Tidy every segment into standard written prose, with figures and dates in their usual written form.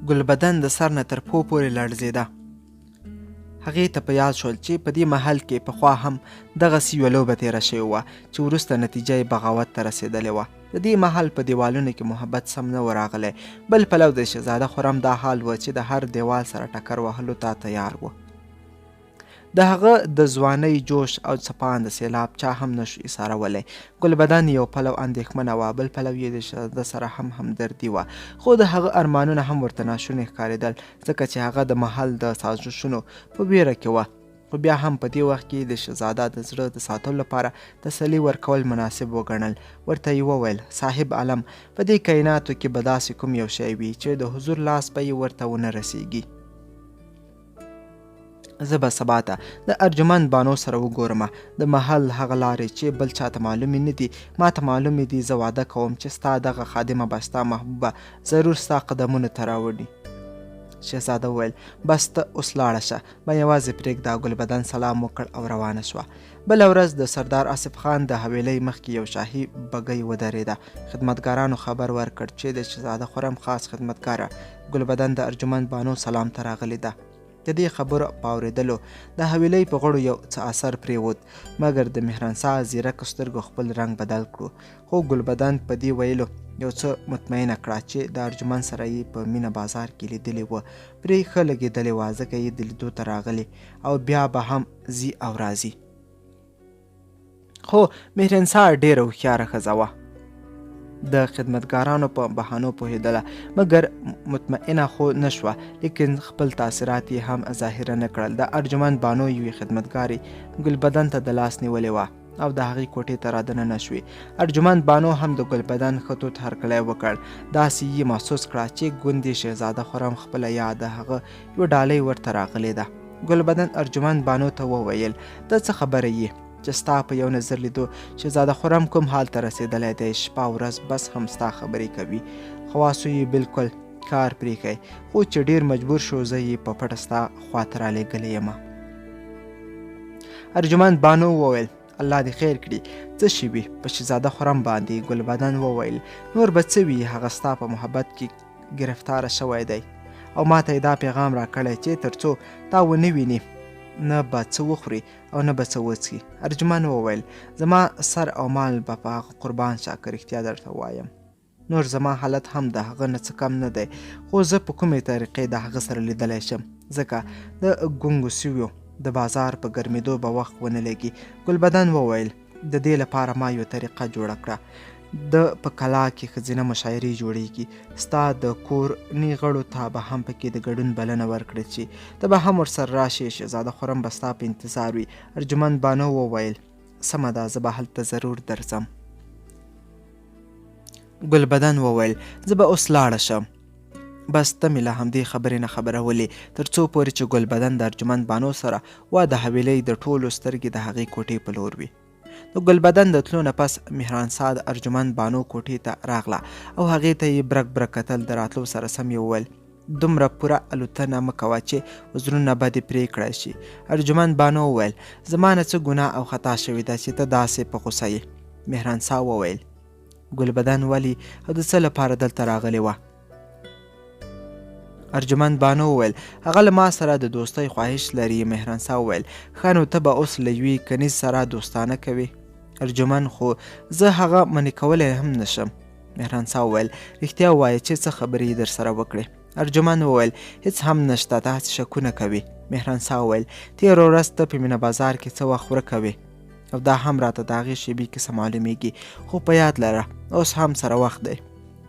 ګلبدن د سر نه تر پښو پورې لړزېده. هغې ته په یاد شول چې په دې محل کې پخوا هم دغسې یوه لوبه تېره شوې وه چې وروسته نتیجه یې بغاوت ته رسېدلې وه. د دې محل په دیوالونو کې محبت سم نه و راغلی. بل پلو د شهزاده خرم دا حال و چې د هر دیوال سره ټکر وهلو ته تیار و. د هغه د ځوانۍ جوش او څپاند سیلاب چا هم نشو ایسارولی. ګلبدن یو پلو اندېښمنه وه، بل پلو یې د شهزاده سره هم همدردي وه، خو د هغه ارمانونه هم ورته ناشوني ښکارېدل ځکه چې هغه د محل د سازشونو په ویره کې وه. خو بیا هم په دې وخت کې د شهزاده د زړه د ساتلو لپاره تسلي ورکول مناسب وګڼل. ورته یې وویل صاحب عالم، په دې کائناتو کې به داسې کوم یو شی وي چې د حضور لاس به یې ورته ونه رسیږي. زه به سبا ته د ارجمند بانو سره وګورمه. د محل هغه لارې چې بل چاته معلومې نه دي ما ته معلومې دي. زه واده کوم چې ستا دغه خادمه به ستا محبوبه ضرور ستا قدمونو ته راوړي. شهزاده وویل بس ته اوس لاړه شه. ما یوازې پرېږده. ګلبدن سلام وکړ او روانه شوه. بله ورځ د سردار آصف خان د حویلۍ مخکې یو شاهي بګۍ ودرېده. خدمتګارانو خبر ورکړ چې د شهزاده خرم خاص خدمتګاره ګلبدن د ارجمند بانو سلام ته راغلې ده. د دې خبرو په اورېدلو د حویلۍ په غړو یو څه اثر پرېوت، مګر د مهرنسا زیرکو سترګو خپل رنګ بدل کړو. خو ګلبدن په دې ویلو یو څه مطمئنه کړه چې د ارجمند سره یې په مینه بازار کې لیدلې وه. پرې ښه لګېدلې وه ځکه یې د لیدو ته راغلې او بیا به هم ځي او راځي. خو مهرنسا ډېره هوښیاره ښځه وه. د خدمتګارانو په بهانو پوهېدله، مګر مطمئنه خو نه شوه. لیکن خپل تاثیرات یې هم ظاهره نه کړل. د ارجمند بانو یوې خدمتګارې ګلبدن ته د لاس نیولې وه او د هغې کوټې ته رادننه شوې. ارجمند بانو هم د ګلبدن ښه توت هرکلی وکړ. داسې یې محسوس کړه چې ګوندې شهزاده خرم خپله یا د هغه یوه ډالۍ ورته راغلې ده. ګلبدن ارجمند بانو ته وویل ته څه خبره یې چې ستا په یو نظر لیدو شهزاده خرم کوم حال ته رسېدلی دی. شپه او ورځ بس هم ستا خبرې کوي. خواصو یې بلکل کار پرېښی، خو چې ډېر مجبور شو زه یې په پټه ستا خواته رالیږلی یمه. ارجمند بانو وویل الله دې خیر کړي. څه شوي په شهزاده خرم باندې؟ ګلبدن وویل نور به څه وي، هغه ستا په محبت کې ګرفتاره شوی دی او ما ته یې دا پیغام راکړی چې تر څو تا ونه ویني نه به څه وخوري او نه به څه وڅښي. ارجمند وویل زما سر او مال به په هغه قربان شه که رښتیا درته وایم. نور زما حالت هم د هغه نه څه کم نه دی، خو زه په کومې طریقې د هغه سره لیدلی شم ځکه د ګونګو سویو د بازار په ګرمېدو به وخت ونه لګي. ګلبدن وویل د دې لپاره ما یوه طریقه جوړه کړه. د په کلا کې ښځینه مشاعرې جوړیږي. ستا د کورني غړو ته به هم پکې د ګډون بلنه ورکړل شي. ته به هم ورسره راشې. شهزاده خرم به ستا په انتظار وي. ارجمند بانو وویل سمه ده، زه به هلته ضرور درځم. ګلبدن وویل زه به اوس لاړه شم. بس ته مې له همدې خبرې نه خبرولې تر څو پورې چې ګلبدن د ارجمند بانو سره وا د حویلۍ د ټولو سترګې د هغې کوټې په لور وي. د ګلبدن د تلو نه پس مهرانسا د ارجمند بانو کوټې ته راغله او هغې ته یې برک برک کتل. د راتلو سره سم یې وویل دومره پوره الوتنه مه کوه چې وزرونه به دې پرې کړی شي. ارجمند بانو وویل زما نه څه ګناه او خطا شوې ده چې ته داسې په غوسه یې. مهرانسا وویل ګلبدن ولې او د څه لپاره دلته راغلې وه؟ ارجمند بانو وویل هغه له ما سره د دوستۍ خواهش لري. مهرنسا وویل ښه نو ته به اوس له یوې کنیز سره دوستانه کوې؟ ارجمند خو زه هغه منې کولی هم نشم. مهرنسا وویل رښتیا ووایه چې څه خبرې یې در سره وکړې؟ ارجمند وویل هیڅ هم نشته، ته هسې شکونه کوې. مهرنسا وویل تېره ورځ ته په مینه بازار کې څه وخت ورک کوې او دا هم راته د هغې شېبې کیسه معلومیږي، خو په یاد لره اوس هم سره وخت دی.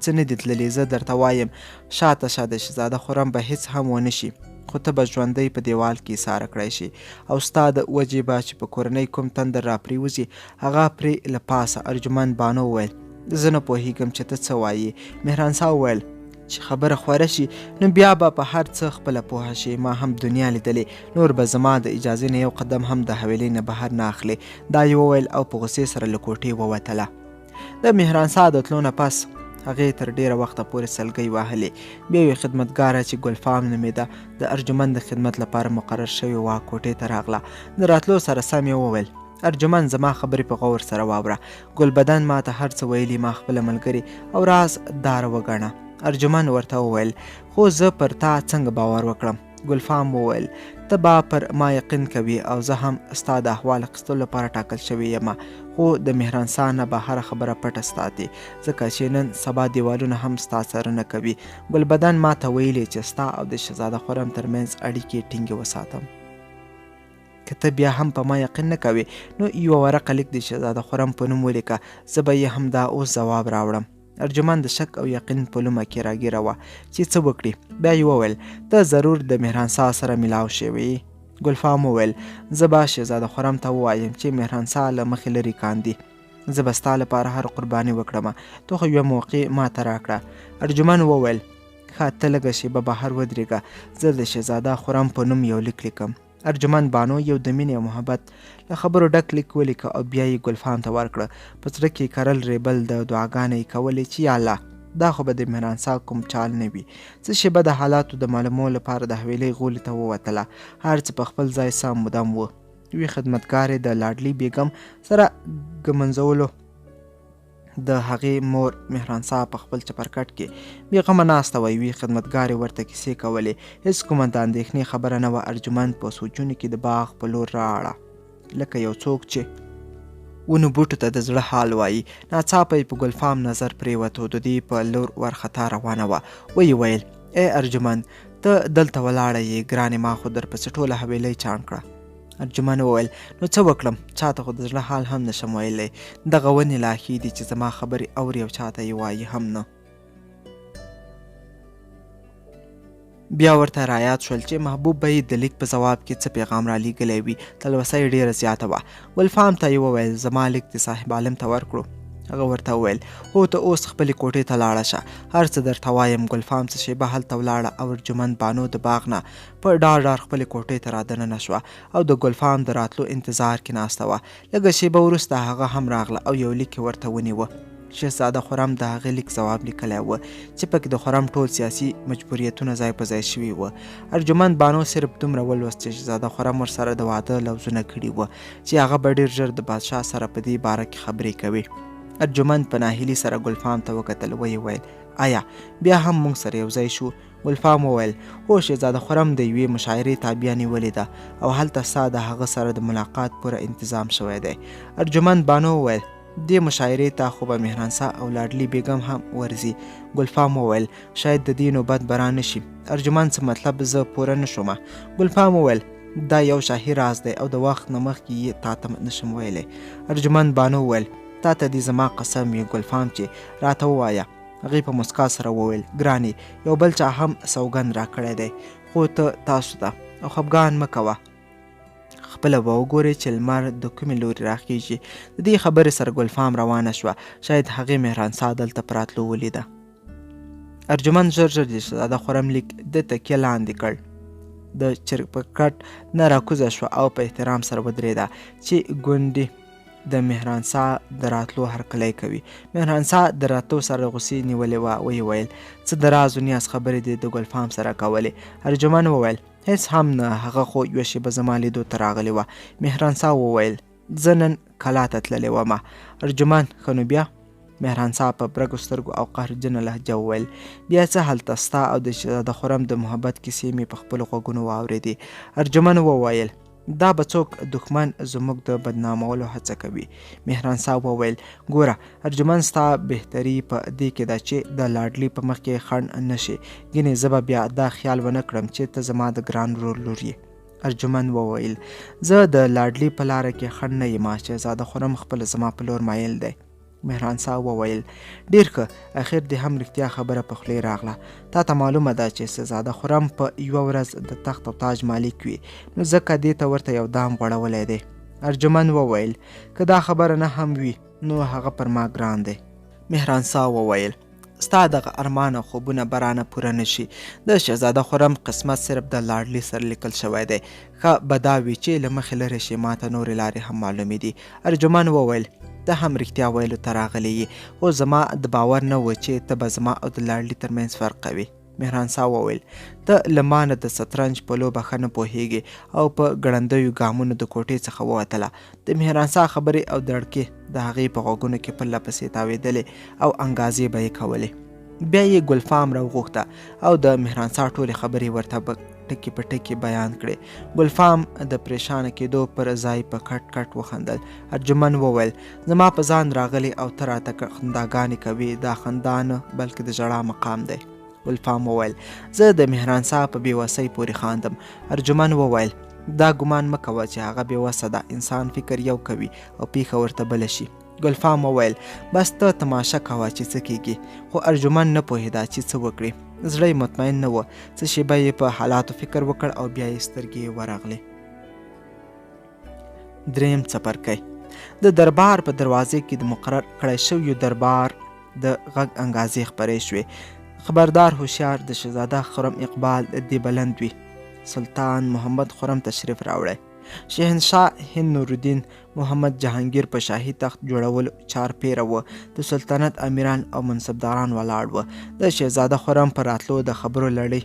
څه نه دي تللي، زه درته وایم شاته شه د شهزاده خرم به هیڅ هم ونه شي، خو ته به ژوندی په دیوال کې ایساره کړی شي او ستا د وجې به چې په کورنۍ کوم تندر را پرېوځي هغه پرې له پاسه. ارجمند بانو وویل زه نه پوهېږم چې ته څه وایې. مهرنسا وویل چې خبره خوره شي نو بیا به په هر څه خپله پوهه شي. ما هم دنیا لیدلې، نور به زما د اجازې نه یو قدم هم د حویلۍ نه بهر نه اخلې. دا یې وویل او په غوسې سره له کوټې ووتله. د مهرنسا د تلو نه پس هغې تر ډېره وخته پورې سلګۍ وهلې. بیا یوې خدمتګاره چې ګلفام نومېده د ارجمند د خدمت لپاره مقرر شوې وه کوټې ته راغله. د راتلو سره سم یې وویل ارجمند زما خبرې په غور سره واوره. ګلبدن ما ته هر څه ویلي، ما خپله ملګرې او راز داره وګڼه. ارجمن ورته وویل خو زه پر تا څنګه باور وکړم. ګلفام وویل ته به پر ما یقین کوي او زه هم ستا د احوال اخیستلو لپاره ټاکل شوی یم، خو د مهرانسا نه به هره خبره پټه ساتي ځکه چې نن سبا دیوالونه هم ستا څارنه کوي. ګلبدن ما ته ویلي چې ستا او د شهزاده خرم ترمنځ اړیکې ټینګې وساتم. که ته بیا هم په ما یقین نه کوې نو یوه ورقه لیک د شهزاده خرم په نوم ولیکه، زه به یې هم دا اوس ځواب راوړم. ارجمن د شک او یقین په لومه کې راګیره وه چې څه وکړي. بیا یې وویل ته ضرور د مهرانسا سره میلاو شوی. ګلفام وویل زه به شهزاده خرم ته ووایم چې مهرانسا له مخې لرې کاندي، زه به ستا لپاره هر قرباني وکړم، ته خو یوه موقع ما ته راکړه. ارجمن وویل ښه ته لږه شېبه بهر ودرېږه، زه د شهزاده خرم په نوم یو لیک لیکم. ارجمن بانو یو د مینې او محبت له خبرو ډک لیک ولیکه او بیا یې ګلفام ته ورکړه. په زړه کې کرل ریبل د دعاګانې یې کولې چې یا الله دا خو به د مهرانسا کوم چال نه وي. څه شېبه د حالاتو د معلومولو لپاره د حویلۍ غولي ته ووتله. هر څه په خپل ځای سم مدام و. یوې خدمتګار یې د لاډلي بیګم سره ږمنځولو. د هغې مور مهرانسا په خپل چپرکټ کې بېغمه ناسته وه. یوې خدمتګارې ورته کیسې کولې. هېڅ کومه د اندېښنې خبره نه وه. ارجمند په سوچونو کې د باغ په لور راړه لکه یو څوک چې ونو بوټو ته د زړه حال وایي. ناڅاپه یې په ګلفام نظر پرېوته. د دې په لور ورخطا روانه وه. ویې ویل ای ارجمند ته دلته ولاړه یې ګرانې، ما خو درپسې ټوله حویلۍ چاڼ کړه. ارجمن وویل نو څه وکړم، چاته خو د زړه حال هم نشم ویلی. دغه ونې لا ښې دي چې زما خبرې اوري او چاته یې وایي هم نه. بیا ورته رایاد شول چې محبوب به یې د لیک په ځواب کې څه پیغام را لیږلی وي. تلوسه یې ډېره زیاته وه. ګلفام ته یې وویل زما لیک د صاحب عالم ته ورکړو. هغه ورته وویل هو ته اوس خپلې کوټې ته لاړه شه، هر څه درته وایم. ګلفام څه شېبه هلته ولاړه او ارجمند بانو د باغ نه په ډار ډار خپلې کوټې ته رادننه شوه او د ګلفام د راتلو انتظار کې ناسته وه. لږه شېبه وروسته هغه هم راغله او یو لیک یې ورته ونیوه. شهزاده خرم د هغې لیک ځواب لیکلی و چې پکې د خرم ټول سیاسي مجبوریتونه ځای په ځای شوي وه. ارجمند بانو صرف دومره ولوست چې شهزاده خرم ورسره د واده لوظونه کړي وه چې هغه به ډېر ژر د بادشاه سره په دې باره کې خبرې کوي. ارجمند په ناهیلي سره ګلفام ته وکتل. ویې ویل آیا بیا هم موږ سره یو ځای شو؟ ګلفام وویل هو شهزاده خرم د یوې مشاعرې تابیا نیولې ده او هلته ستا د هغه سره د ملاقات پوره انتظام شوی دی. ارجمند بانو وویل دې مشاعرې ته خو به مهرانسا او لاډلي بیګم هم ورځي. ګلفام وویل شاید د دې نوبت به را نشي. ارجمند څه مطلب زه پوره نه شومه. ګلفام وویل دا یو شاهي راز دی او د وخت نه مخکې یې تا ته نشم ویلی. ارجمند بانو وویل تا ته دې زما قسم وي ګلفام چې راته ووایه. هغې په مسکا سره وویل ګرانې یو بل چا هم سوګند را کړی دی، خو ته تاسو ته او خفګان مه کوه. خپله به وګورئ چې لمر د کومې لورې راخیږي. د دې خبرې سره ګلفام روانه شوه. شاید هغې مهرانسا دلته په راتلو ولیده. ارجمند ژر ژر د شهزاده خرم لیک د تکیه لاندې کړ. د چرپکټ نه راکوزه شوه او په احترام سره ودرېده چې ګوندې د مهرانسا د راتلو هرکلی کوي. مهرانسا د راتلو سره غوسې نیولې وه. ویې ویل څه د راز و نیاز خبرې دې د ګلفام سره کولې؟ ارجمند وویل هیڅ هم نه، هغه خو یوه شېبه زما لیدو ته راغلې وه. مهرانسا وویل زه نن کلا ته تللې ومه. ارجمند ښه نو بیا؟ مهرانسا په برګو سترګو او قهرجنه لهجه وویل بیا څه هلته ستا او د شهزاده خرم د محبت کیسې مې په خپلو غوږونو واورېدې. ارجمند وویل دا به څوک دښمن زموږ د بدنامولو هڅه کوي. مهرانسا وویل ګوره ارجمند ستا بهتري په دې کې ده چې د لاډلي په مخ کې خنډ نه شي. ګینې زه به بیا دا خیال ونه کړم چې ته زما د ګران ورور لور یې. ارجمند وویل زه د لاډلي په لاره کې خنډ نه یم. شهزاده خرم خپله زما په لور مایل دی. مهرانسا وویل ډېر ښه، اخر دې هم رښتیا خبره په خولې راغله. تا ته معلومه ده چې شهزاده خرم په یوه ورځ د تخت او تاج مالک وي، نو ځکه دې ته ورته یو دام غوړولی دی. ارجمند وویل که دا خبره نه هم وي نو هغه پر ما ګران دی. مهرانسا وویل ستا دغه ارمان او خوبونه به رانه پوره نه شي. د شهزاده خرم قسمت صرف د لاډلي سره لیکل شوی دی. ښه به دا وي چې له مخې لرې شي، ما ته نورې لارې هم معلومې دي. ارجمند وویل ته هم رښتیا ویلو ته راغلی یې، خو زما د باور نه و چې ته به زما او د لاډلي ترمنځ فرق کوي. مهرانسا وویل ته له ما نه د شطرنج په لوبه ښه نه پوهېږې او په ګړندیو ګامونو د کوټې څخه ووتله. د مهرانسا خبرې او دړکې د هغې په غوږونو کې پرله پسې تاوېدلې او انګازې به یې کولې. بیا یې ګلفام راوغوښته او د مهرانسا ټولې خبرې ورته ټکي په ټکي بیان کړې. ګلفام د پریشانه کېدو پر ځای په کټ کټ وخندل. ارجمند وویل زما په ځان راغلی او ته راته خنداګانې کوي، دا خندا نه بلکې د ژړا مقام دی. ګلفام وویل زه د مهرانسا په بېوسۍ پورې خاندم. ارجمند وویل دا ګمان مه کوه چې هغه بېوسه ده، انسان فکر یو کوي او پیښه ورته بله شي. ګلفام وویل بس ته تماشه کوه چې څه کېږي. خو ارجمند نه پوهېده چې څه وکړي. زړه یې مطمئن نه و. څه شېبه یې په حالاتو فکر وکړ او بیا یې سترګې ورغلې. دریم څپرکی. د دربار په دروازې کې د مقرر کړی شویو دربار د غږ انګازې خپرې شوې. خبردار هوښیار د شهزاده خرم اقبال دې بلند وي. سلطان محمد خرم تشریف راوړی. شهنشاه هند نورالدین محمد جهانگیر په شاهي تخت جوړولو چارپیره و. د سلطنت امیران او منصبداران ولاړ و. د شهزاده خرم په راتلو د خبرو لړۍ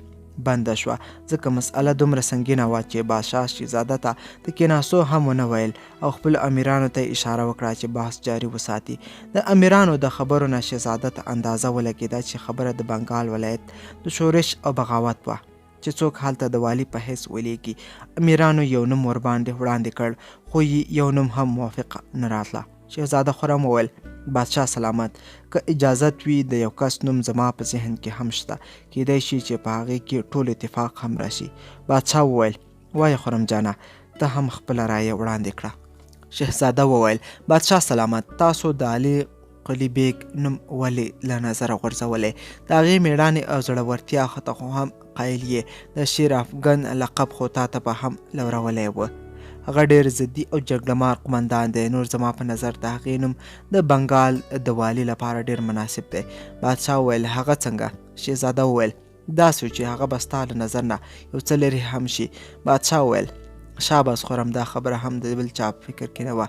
بنده شوه، ځکه مسئله دومره سنګینه وه چې بادشاه شهزاده ته د کېناستو هم ونه ویل او خپلو امیرانو ته یې اشاره وکړه چې بحث جاري وساتي. د امیرانو د خبرو نه شهزاده ته اندازه ولګېده چې خبره د بنګال ولایت د شورش او بغاوت وه چې څوک هلته د والي په حیث ولیږي. امیرانو یو نوم ورباندې وړاندې کړ، خو یو نوم هم موافق نه راتله. شهزاده خرم وویل بادشاه سلامت، که اجازت وي د یو کس نوم زما په ذهن کې هم شته، کیدای شي چې په هغې کې ټول اتفاق هم راشي. بادشاه وویل وایه خرم جانه، ته هم خپله رایه وړاندې کړه. شهزاده وویل بادشاه سلامت، تاسو د علي قلی بیگ نوم ولې له نظره غورځولی؟ د هغې مېړانې او زړورتیا ته خو هم قایل یې. د شیر افغان لقب خو تا ته به هم لورولی و. هغه ډېر ضدي او جګړه مار قمندان دی. نور زما په نظر د هغې نوم د بنګال د والي لپاره ډېر مناسب دی. بادشاه وویل هغه څنګه؟ شهزاده وویل داسې چې هغه به ستا له نظر نه یو څه لرې هم شي. بادشاه وویل شاباس خرم، دا خبره هم د بل چا په فکر کې نه وه،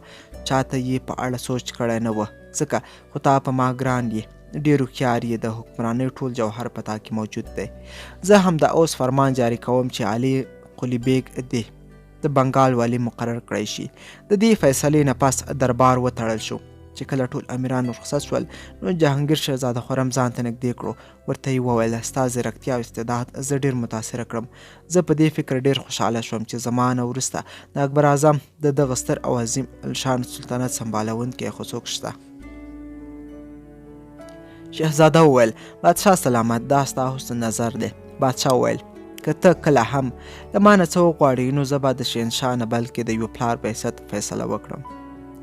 چاته یې په اړه سوچ کړی نه و، ځکه خو تا په ما ګران یې، ډېر هوښیار یې، د حکمرانۍ ټول جوهر په تا کې موجود دی. زه هم د اوس فرمان جاري کوم چې علي قلی بیگ دی د بنګال والی مقرر کړی شي. د دې فیصلې نه پس دربار وتړل شو. چې کله ټول امیران رخصت شول نو جهانگیر شهزاده خرم ځان ته نږدې کړو. ورته یې وویل ستا ځیرکتیا او استعداد زه ډېر متاثره کړم. زه په دې فکر ډېر خوشحاله شوم چې زما نه وروسته د اکبر اعظم د دغه ستر او عظیم الشان سلطنت سمبالونکی خو څوک شته. شهزاده وویل بادشاه سلامت، دا ستا حسن نظر دی. بادشاه وویل که ته کله هم له ما نه څه وغواړې نو زه به د شهنشاه نه بلکې د یو پلار په حیثیت فیصله وکړم.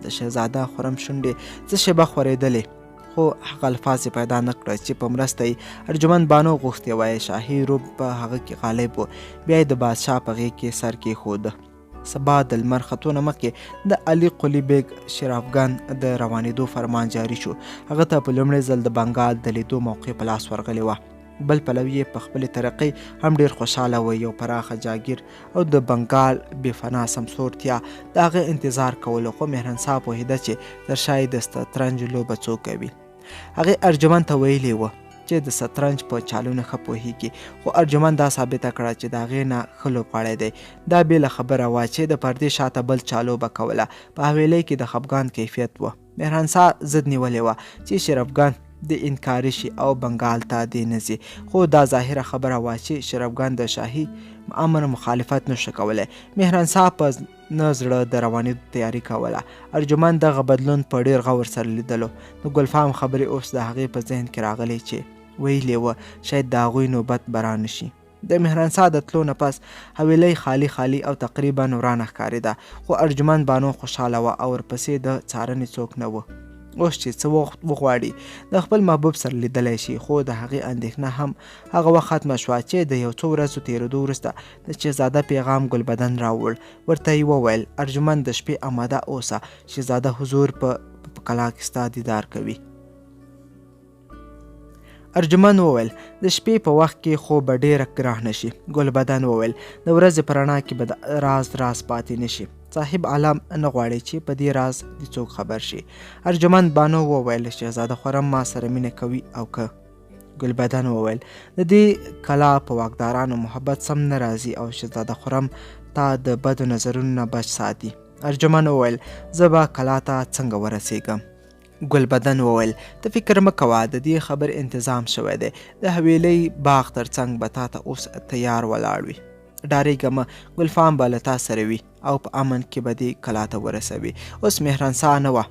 د شهزاده خرم شونډې څه شېبه ښورېدلې، خو هغه الفاظ یې پیدا نه کړه چې په مرسته یې ارجمند بانو غوښتې وای. شاهي روب په هغه کې غالب و. بیا یې د بادشاه په غېږ کې سر کېښوده. سبا د لمر ختو نه مخکې د علي قلی بیگ شیر افغان د روانېدو فرمان جاري شو. هغه ته په لومړي ځل د بنګال د لیدو موقع په لاس ورغلې وه. بل پلوي یې په خپلې ترقۍ هم ډېر خوشحاله و. یو پراخه جاګیر او د بنګال بې فنا سمسورتیا د هغه انتظار کولو، خو مهرنسا پوهېده چې ترشا یې د شطرنج لوبه څوک کوي. هغې ارجمند ته ویلي و چې د شطرنج په چالونه ښه پوهېږي، خو ارجمند دا ثابته کړه چې د هغې نه ښه لوبغاړی دی. دا بېله خبره وه چې د پردې شاته بل چا لوبه کوله. په حویلۍ کې د خپګان کیفیت و. مهرنسا ضد نیولې وه چې شیر افغان د انکاري شي او بنګال ته دې نه ځي، خو دا ظاهره خبره وه چې شیر افغان د شاهي امر مخالفت نشو کولی. مهرنسا په نه زړه د روانېدو تیاري کوله. ارجمند دغه بدلون په ډېر غور سره لیدلو. د ګلفام خبرې اوس د هغې په ذهن کې راغلې چې ویلې وه شاید د هغوی نوبت به رانشي. د مهرنسا د تلو نه پس حویلۍ خالي خالي او تقریبا ورانه ښکارېده، خو ارجمند بانو خوشحاله وه او ورپسې د څارنې څوک نه و. اوس چې څه وخت وغواړي د خپل محبوب سره لیدلی شي، خو د هغې اندېښنه هم هغه وخت ختمه شوه چې د یو څو ورځو تېرېدو وروسته د شهزاده پیغام ګلبدن راوړ. ورته یې وویل ارجمند د شپې آماده اوسه، شهزاده حضور په کلا کې ستا دیدار کوي. ارجمند وویل د شپې په وخت کې خو به ډېره ګرانه شي. ګلبدن وویل د ورځې په رڼا کې به د راز پاتې نه شي. صاحب عالم نه غواړي چې په دې راز د څوک خبر شي. ارجمند بانو وویل شهزاده خرم ما سره مینه کوي او که. ګلبدن وویل د دې کلا په واکدارانو محبت سم نه راځي او شهزاده خرم تا د بدو نظرونو نه بچ ساتي. ارجمند وویل زه به کلا ته څنګه ورسېږم؟ ګلبدن وویل ته فکر مه کوه، د دې خبر انتظام شوی دی. د حویلۍ باغ تر څنګ به تا ته اوس تیار ولاړ وي. ډارېږه مه، ګلفام به له تا سره وي او په امن کې به دې کلا ته ورسوي. اوس مهرنسا نه وه،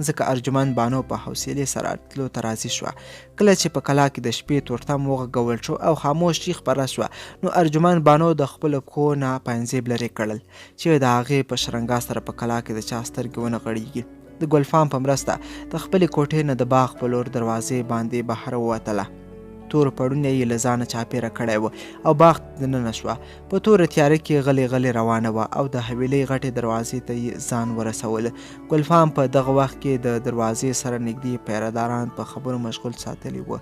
ځکه ارجمند بانو په حوصلې سره تلو ته راضي شوه. کله چې په کلا کې د شپې تورتم وغږول شو او خاموشي خپره شوه، نو ارجمند بانو د خپلو پښو نه پنځیب لرې کړل چې د هغې په شرنګا سره په کلا کې د چا سترګې ونه غړېږي. د ګلفام په مرسته د خپلې کوټې نه د باغ په لور دروازې باندې بهر ووتله. تور پړونی یې له ځانه چاپېره کړی و او باغ ته دننه شوه. په توره تیاره کې غلې غلې روانه وه او د حویلۍ غټې دروازې ته یې ځان ورسوله. ګلفام په دغه وخت کې د دروازې سره نږدې پیرهداران په خبرو مشغول ساتلي وه.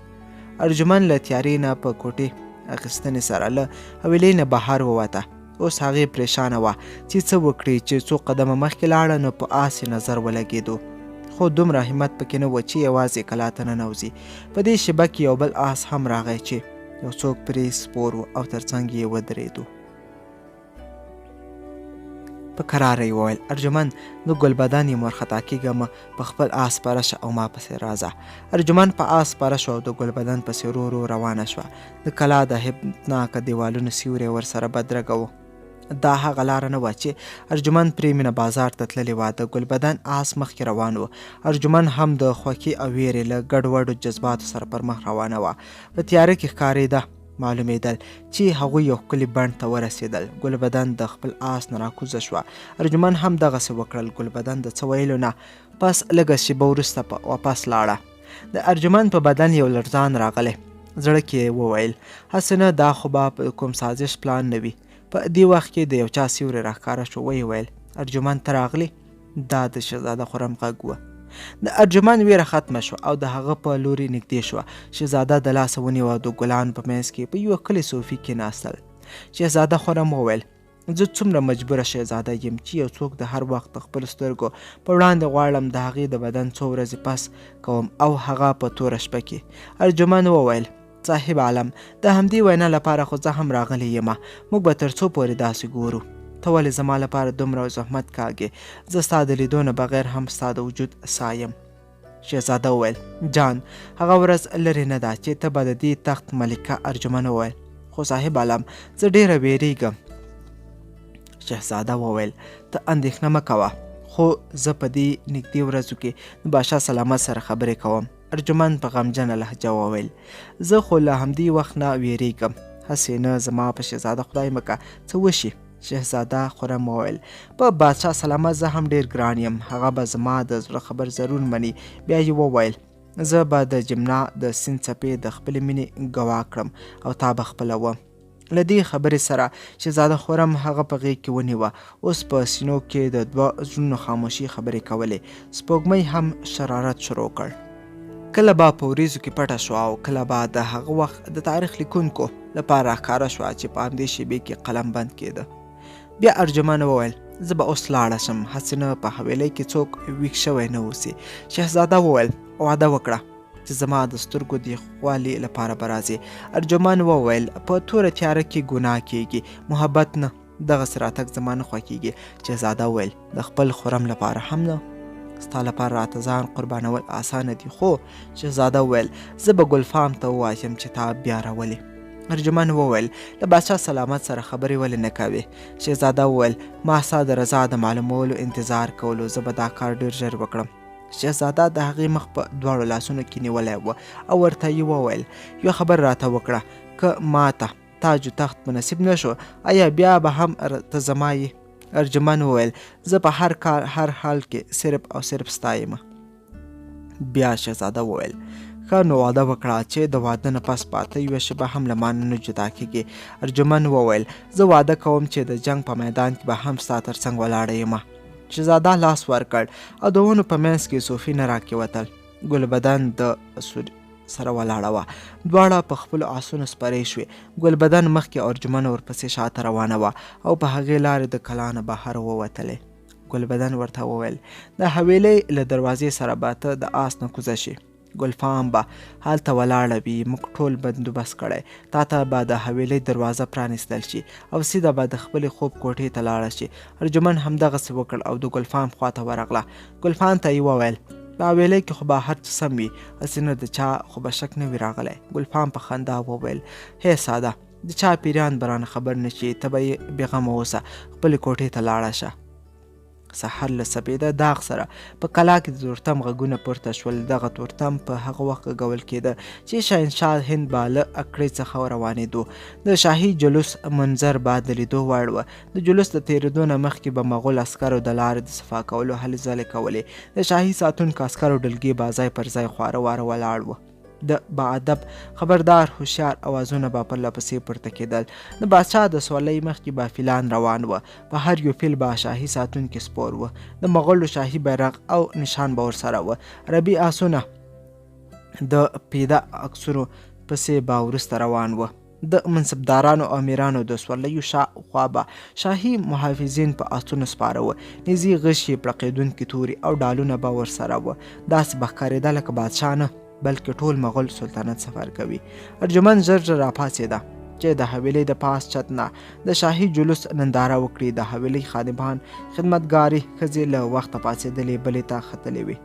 ارجمن له تیارې نه په کوټې اخیستنې سره له حویلۍ نه بهر ووته. اوس هغې پریشانه وه چې څه وکړي. چې څو قدمه مخکې لاړه نو په آس یې نظر ولګېدو، خو دومره همت پکې نه و چې یوازې کلا ته ننوځي. په دې شیبه کې یو بل آس هم راغی چې یو څوک پرې سپور و او تر څنګ یې ودرېدو. په کراره یې وویل ارجمند د ګلبدن یم ورخطا کېږه، مه په خپل آس سپاره شه او ما پسې راځه. ارجمند په آس سپاره شو او د ګلبدن پسې ورو ورو روانه شوه. د کلا د هیبتناکه دیوالونو سیوری ورسره بدرګه و. دا هغه لاره نه وه چې ارجمند پرې مینه بازار ته تللی وه. د ګلبدن آس مخکې روان و. ارجمند هم د خوښۍ او ویرې له ګډوډو جذباتو سره پر مخ روانه وه. په تیاره کې ښکارېده معلومېدل چې هغوی یو ښکلي بڼ ته ورسېدل. ګلبدن د خپل آس نه راکوزه شوه. ارجمند هم دغسې وکړل. ګلبدن د څه ویلو نه پس لږه شېبه وروسته واپس لاړه. د ارجمند په بدن یو لړزان راغلی. زړه کې یې وویل هسې نه، دا خو به کوم سازش پلان نه وي. په دې وخت کې د یو چا سیوری راښکاره شو. ویې ویل ارجمند ته راغلی؟ دا د شهزاده خرم غږ و. د ارجمند ویره ختمه شوه او د هغه په لوري نږدې شوه. شهزاده د لاسه ونیوه. د ګلانو په منځ کې په یوه ښکلې صوفي کېناستل. شهزاده خرم وویل زه څومره مجبوره شهزاده یم چې یو څوک د هر وخت د خپلو سترګو په وړاندې غواړم د هغې د بدن څو ورځې پس کوم او هغه په توره شپه کې. ارجمند وویل صاحب عالم، د همدې وینا لپاره خو زه هم راغلی یم. موږ به تر څو پورې داسې ګورو؟ ته ولې زما لپاره دومره زحمت کاږې؟ زه ستا د لیدو نه بغیر هم ستا د وجود سا یم. شهزاده وویل جان، هغه ورځ لرې نه ده چې ته به د دې تخت ملکه. ارجمند وویل خو صاحب عالم زه ډېره ویرېږم. شهزاده وویل ته اندېښنه مه کوه، خو زه په دې نږدې ورځو کې د بادشاه سلامت سره خبرې کوم. ارجمند په غمجنه لهجه وویل زه خو له همدې وخت نه ویرېږم. هسې نه زما په شهزاده خدای مکه څه وشي. شهزاده خرم وویل په بادشاه سلامت زه هم ډېر ګران یم. هغه به زما د زړه خبر ضرور مني. بیا یې وویل زه به د جمنا د سیند څپې د خپلې مینې ګواه کړم او تا به خپلوم. له دې خبرې سره شهزاده خرم هغه په غېږ کې ونیوه. اوس په سینو کې د دوه زړونو خاموشي خبرې کولې. سپوږمۍ هم شرارت شروع کړ. کله به په وریځو کې پټه شوه او کله به د هغه وخت د تاریخ لیکونکو لپاره راښکاره شوه چې په همدې شېبې کې قلم بند کېده. بیا ارجمند وویل زه به اوس لاړه شم، هسې نه په حویلۍ کې څوک ویښ شوی نه اوسي. شهزاده وویل وعده وکړه چې زما د سترګو د یخوالي لپاره به راځې. ارجمند وویل په توره تیاره کې ګناه کېږي، محبت نه. دغسې راتګ زما نه خوښېږي. شهزاده وویل د خپل خرم لپاره هم نه. ستا لپاره راته ځان قربانول اسانه دي. خو شهزاده وویل زه به ګلفام ته ووایم چې تا بیا راولې. ارجمند وویل له بادشاه سلامت سره خبرې ولې نه کوې؟ شهزاده وویل ما ستا د رضا د معلومولو انتظار کولو، زه به دا کار ډېر ژر وکړم. شهزاده د هغې مخ په دواړو لاسونو کې نیولی و او ورته یې وویل یو خبر راته وکړه، که ماته تاج و تخت په نصیب نه شو آیا بیا به هم ته زما یې؟ ارجمند وویل زه په هر حال کې صرف او صرف ستا یم. بیا شهزاده وویل ښه نو واده وکړه چې د واده نه پس پاته یوه شېبه هم له ما نه جدا کېږي. ارجمند وویل زه واده کوم چې د جنګ په میدان کې به هم ستا تر څنګ ولاړه یم. شهزاده لاس ورکړ او د ونو په منځ کې صوفي نه راکېوتل. ګلبدن د سره ولاړه وه. دواړه په خپلو آسونو سپرې شوې. ګلبدن مخکې او ارجمند ورپسې شاته روانه وه او په هغې لارې د کلا نه بهر ووتلې. ګلبدن ورته وویل د حویلۍ له دروازې سره به ته د آس نه کوزه شي. ګلفام به هلته ولاړه وي. موږ ټول بندوبست کړی. تا ته به د حویلۍ دروازه پرانیستل شي او سیده به د خپلې خوب کوټې ته لاړه شي. ارجمند همدغسې وکړ او د ګلفام خواته ورغله. ګلفام ته یې وویل په حویلۍ کې خو به هر څه سم وي، هسې نه د چا خو به شک نه وي راغلی. ګلپام په خندا وویل هی ساده، د چا پیریان به رانه خبر نه شي، ته به یې بېغمه اوسه، خپلې کوټې ته لاړه شه. سحر له سپېده داغ سره په کلا کې د تورتم غږونه پورته شول. دغه تورتم په هغه وخت غږول کېده چې شهنشاه هند به له اکړې څخه روانېدو. د شاهي جلوس منظر به د لیدو وړ و. د جلوس د تېرېدو نه مخکې به مغول عسکرو د لارې د صفا کولو هلې ځلې کولې. د شاهي ساتونکو عسکرو ډلګې به ځای پر ځای خواره واره ولاړ و. د باادب خبردار هوښیار اوازونه به پرله پسې پورته کېدل. د بادشاه د سورلۍ مخکې به فیلان روان و. په هر یو فیل به شاهي ساتونکي سپور و. د مغولو شاهي بیرغ او نشان به ورسره و. ربي آسونه د پیده عکسونو پسې به وروسته روان و. د منصبدارانو او امیرانو د سورلیو شاوخوا به شاهي محافظین په آسونو سپاره وه. نیزې غشي پړقېدونکي توري او ډالونه به ورسره وه. داسې به ښکارېده لکه بادشاه نه بلکې ټول مغول سلطنت سفر کوي. ارجمند ژر ژر راپاڅېده چې د حویلۍ د پاس چت نه د شاهي جلوس ننداره وکړي. د حویلۍ خادمان خدمتګارې ښځې له وخته پاڅېدلې بلې ته ختلې وې.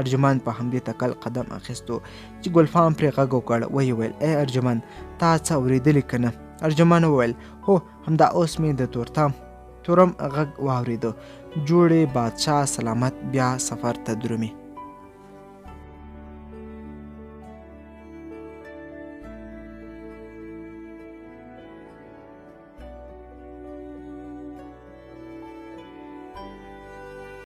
ارجمند په همدې تکل قدم اخیستو چې ګلفام پرې غږ وکړ. ویې ویل ای ارجمند، تا څه اورېدلي که نه؟ ارجمند وویل هو، همدا اوس مې د تورم غږ واورېده. جوړې بادشاه سلامت بیا سفر ته درومي.